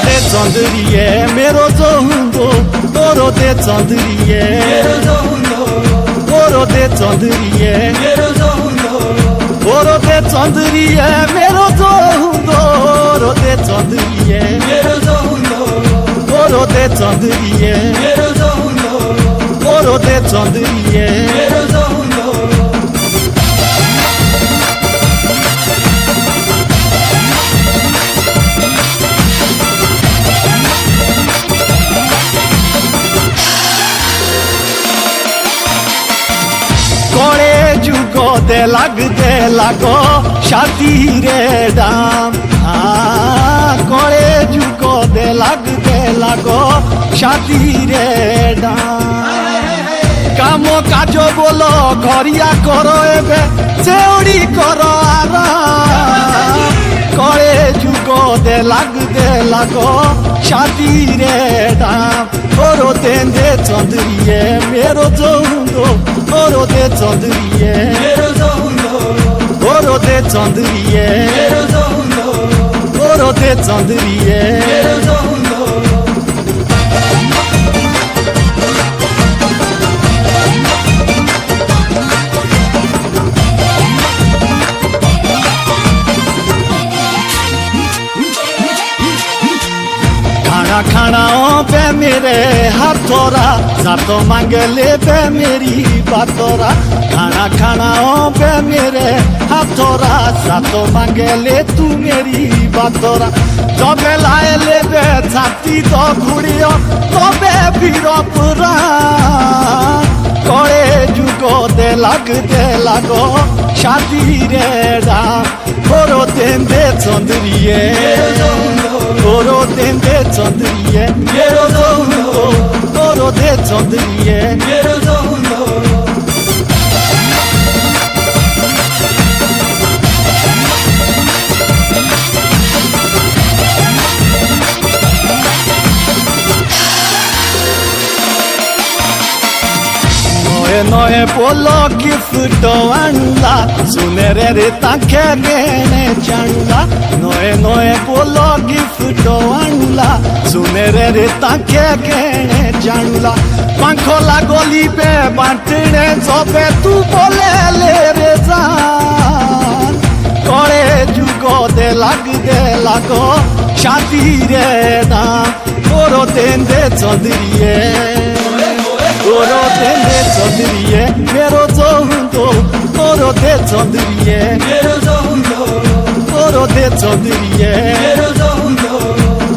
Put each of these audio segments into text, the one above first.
दे चंदरिए मेरो जोहुंदो तोरो दे चंदरिए तोरो दे चंदरिए तोरो दे चंदरिए मेरो जोहुंदो तोरो दे चंदरिए तोरो दे चंदरिए तोरो दे चंदरिए दे लागो शादी रे दाम कोड़े जुको दे लागो शादी रे दाम कामो काजो बोलो घरिया करो एबे चेउड़ी करो आराम कोड़े जुको दे लागो शादी रे दाम तोरो देंदे चंदरिए मेरो जोहुंदो तोरो दे चंदरिए तोरो दे चंदरिए तोरो दे चंदरिए खाना पे मेरे हाथोरा सातो मांगे ले पे मेरी बातोरा खाना पे मेरे हाथोरा सातो मांगे ले तू मेरी बातोरा जबे लाए ले बे छाती तो घुड़ियो तबे फिरो पुरा कोड़े जुगो दे लागो शादी रे दाम तोरो देंदे चंदरिए तोरो देंदे चंदरिए मेरो जोहुंदो तोरो दे चंदरिए मेरो जोहुंदो नए बोलो गिफ्ट आणला सुनेरे रे ताके गेने चाणला नए बोलो गिफ्ट आणला सुनेरे रे ताके गेने चाणला पंखोला गली पे बांटने जबे तू बोले ले रे जान कोड़े जुगो दे लागो शादी रे दाम तोरो देंदे चंदरिए तोरो देंदे चंदरिए मेरो जोहुंदो तोरो दे चंदरिए मेरो जोहुंदो तोरो दे चंदरिए मेरो जोहुंदो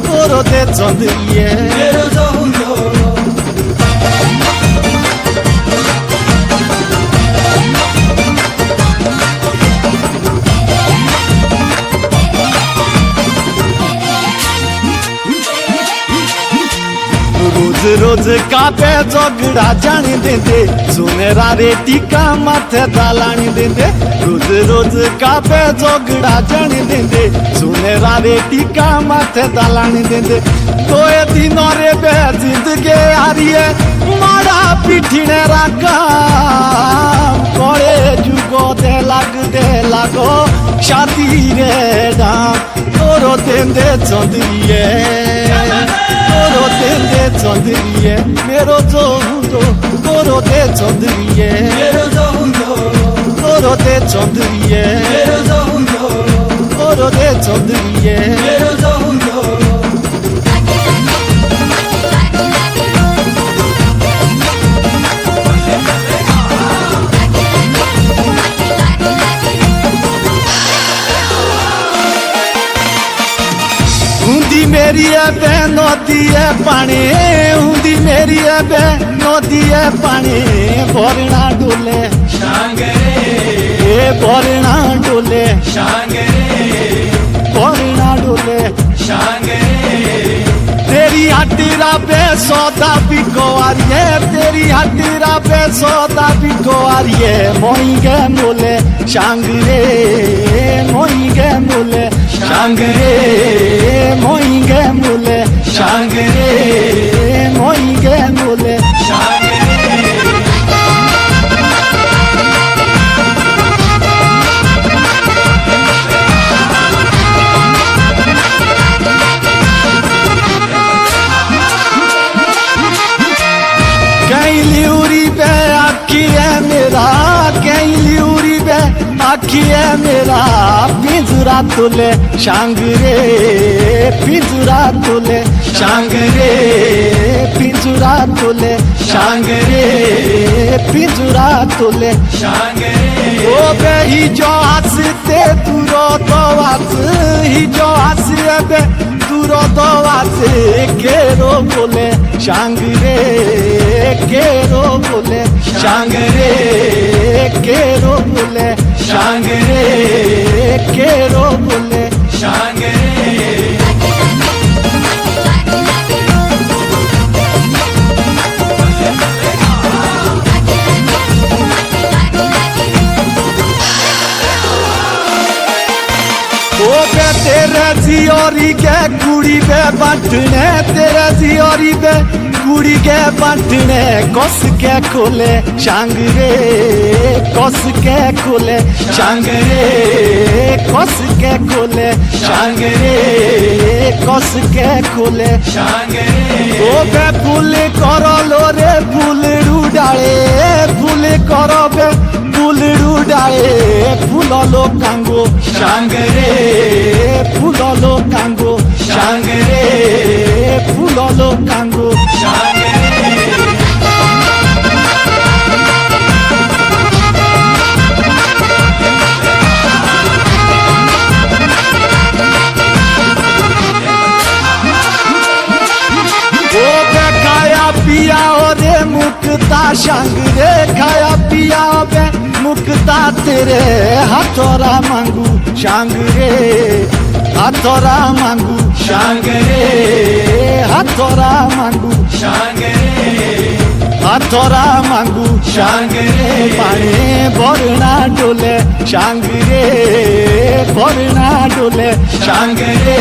तोरो दे चंदरिए मेरो जोहुंदो रोज कापे झगड़ा जानी देंदे सुनेरा रे टीका माथे दालानी देंदे रोज कापे झगड़ा जानी देंदे सुनेरा रे टीका माथे दालानी देंदे तोए दिन रे बे जिंदगी आरिए मारा पिठिने रागा कोड़े जुगो दे लागो शादी रे दाम तोरो देंदे चंदरिए तोरो देंदे चंदरिए मेरो जोहुंदो तोरो दे चंदरिए मेरो जोहुंदो तोरो दे चंदरिए मेरो जोहुंदो तोरो दे चंदरिए मेरो जोहुंदो मेरी बे नदी पानी उंदी मेरी बे नदी पानी बरना डोले बरना डोले बरना डोले तेरी तेरी हटीरा पे सौदा बिको आरिये तेरी हटीरा पे सौदा बिको आरिये मोइंगे मोले शांगरे मोइंगे मोले शांगरे मोइंगे मोले शांगरे मोइंगे मोले आखिए मेरा पिंजरा तुले शांगरे पिंजरा तुले शांगरे पिंजरा तुले शांगरे पिंजरा तुले शांगरे ओ बे ही जो हंसते दूरो दवास ही जो हंसे बे दूरो दवास केरो बोले शांगरे केरो बोले शांगरे केरो बोले शांगरे केरो बोले शांगरे तेरे जियोरी के कुड़ी बे बंटने तेरे जियोरी बे कुड़ी के बंटने कस के खोले शांगरे कस के खोले शांगरे कस के खोले शांगरे कस के खोले शांगरे ओ बे फूल करलो रे फूल रुडाले फूल करो बे फूल रुडाले फूललो कांगो शांगरे फूललो कांगो शांगरे फूललो कांगो खाया पिया रे मुक्ता शांगरे खाया पिया बे मुक्ता तेरे हाथोरा मांगू शांगरे हाथोरा मांगू शांगरे हाथोरा मांगू शांगरे हाथोरा मांगू शांगरे पानी भरना डोले शांगरे भरना डोले शांगरे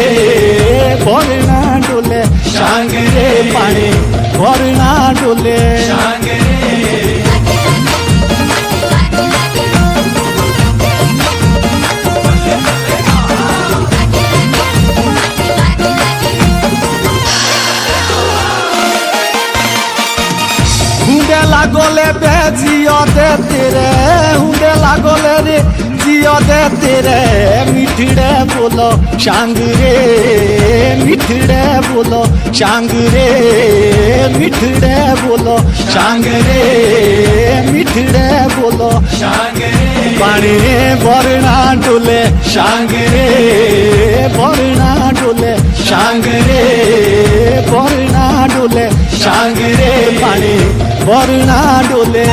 भरना डोले शांगरे पानी भरना डोले शांगरे हुंडे लागोले बे जियो दे तेरे हुंडे लागोले रे जियो दे तेरे मिठड़े बोलो शांगरे मिठड़े बोलो शांगरे मिठड़े बोलो शांगरे मिठड़े बोलो शांगरे पानी भरना डोले शांगरे भरना डोले शांगरे भरना डोले शांगरे पानी भरना डोले